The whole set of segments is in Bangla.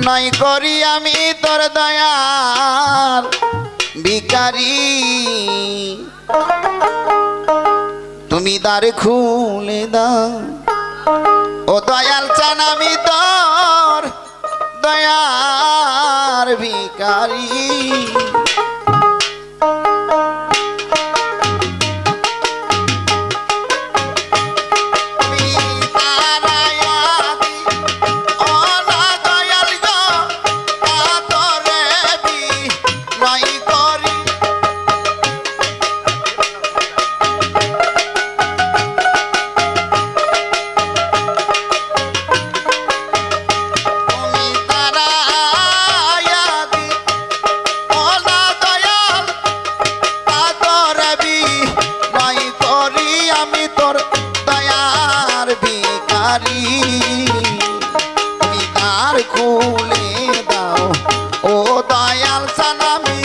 নাই করি আমি তোর দয়ার ভিখারি তুমি দ্বার খুলে দাও ও দয়াল চান আমি তোর দয়ার ভিখারি খুলে দাও ও দয়াল চান আমি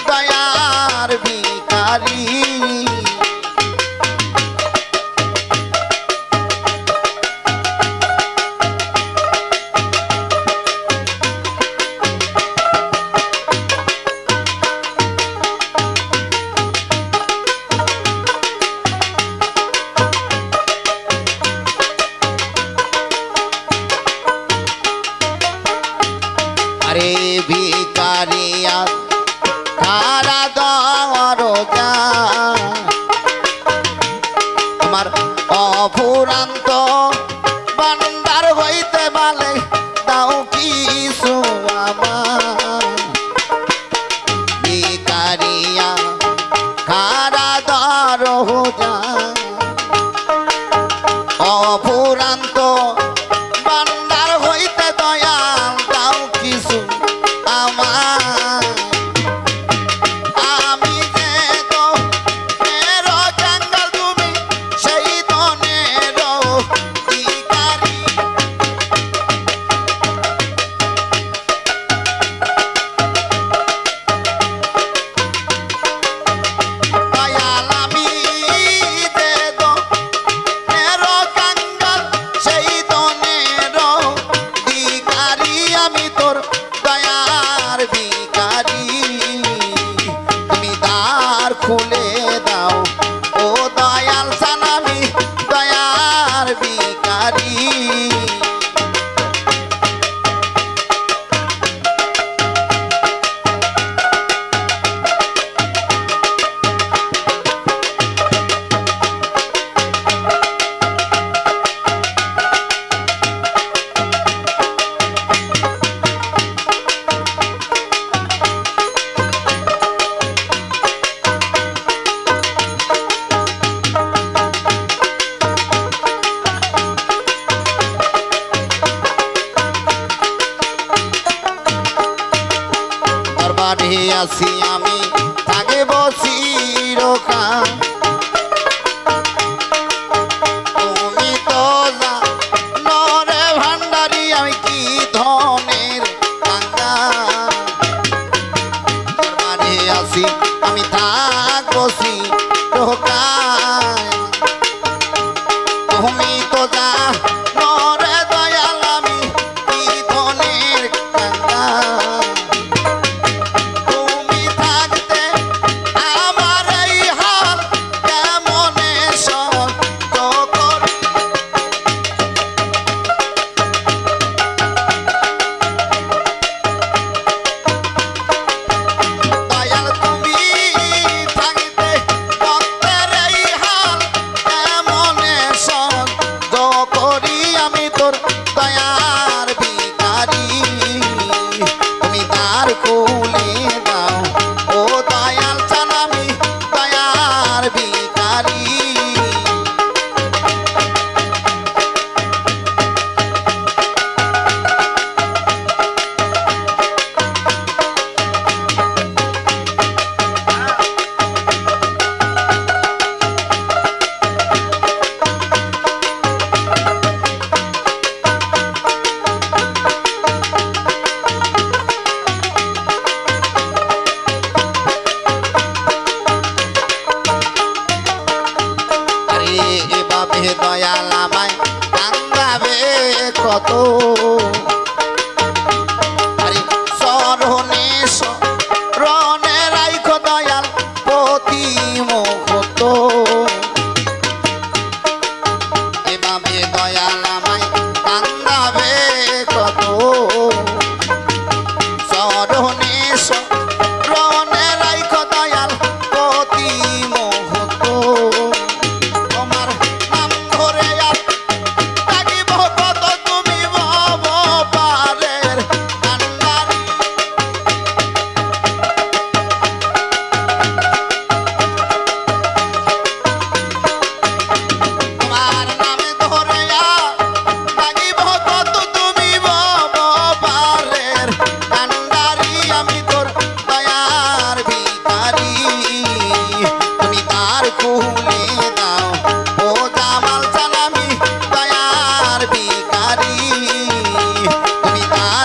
দয়ার ভিখারি আরে ভিখারিয়া কারা দরজা আমার অফুরান্ত ভান্ডার হইতে বলে দাও কিছু আমার ভিখারিয়া কারা দরজা অফুরান্ত ভান্ডার হইতে দয়াল দাও কিছু আমার আমি যে তো মেরো জঙ্গল তুমি সেই দনেরো ভিখারি দয়াল আমি যে তো মেরো জঙ্গল সেই দনেরো ভিখারি আমি তোর দয়ার ভিখারি তুমি দ্বার খুলে দাও ও দয়াল চান আমি দয়ার ভিখারি দরবারে আসি আমি থাকিব চিরকাল তুমি তো জানো রে ভান্ডারি আমি কি ধনের কাঙ্গাল দরবারে আসি আমি থাকব চিরকাল তুমি তো জানো রে দয়াল আমি কি ধনের কাঙ্গাল দয়ার ভিখারি তুমি দ্বার খুলে দাও ও দয়াল চান আমি দয়ার ভিখারি দয়াল আমায় কান্দাবে কত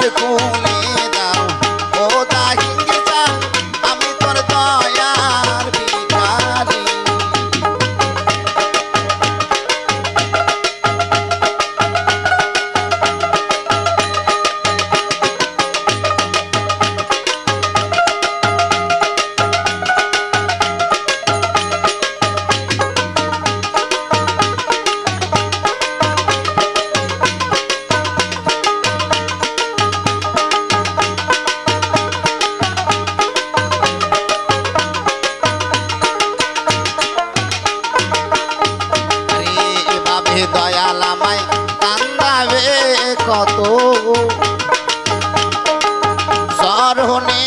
দ্বার খুলে দাও ও দাহিঙ্গি চান আমি তোর দয়ার ভিখারি দয়াল আমায় কান্দাবে কত সরহনে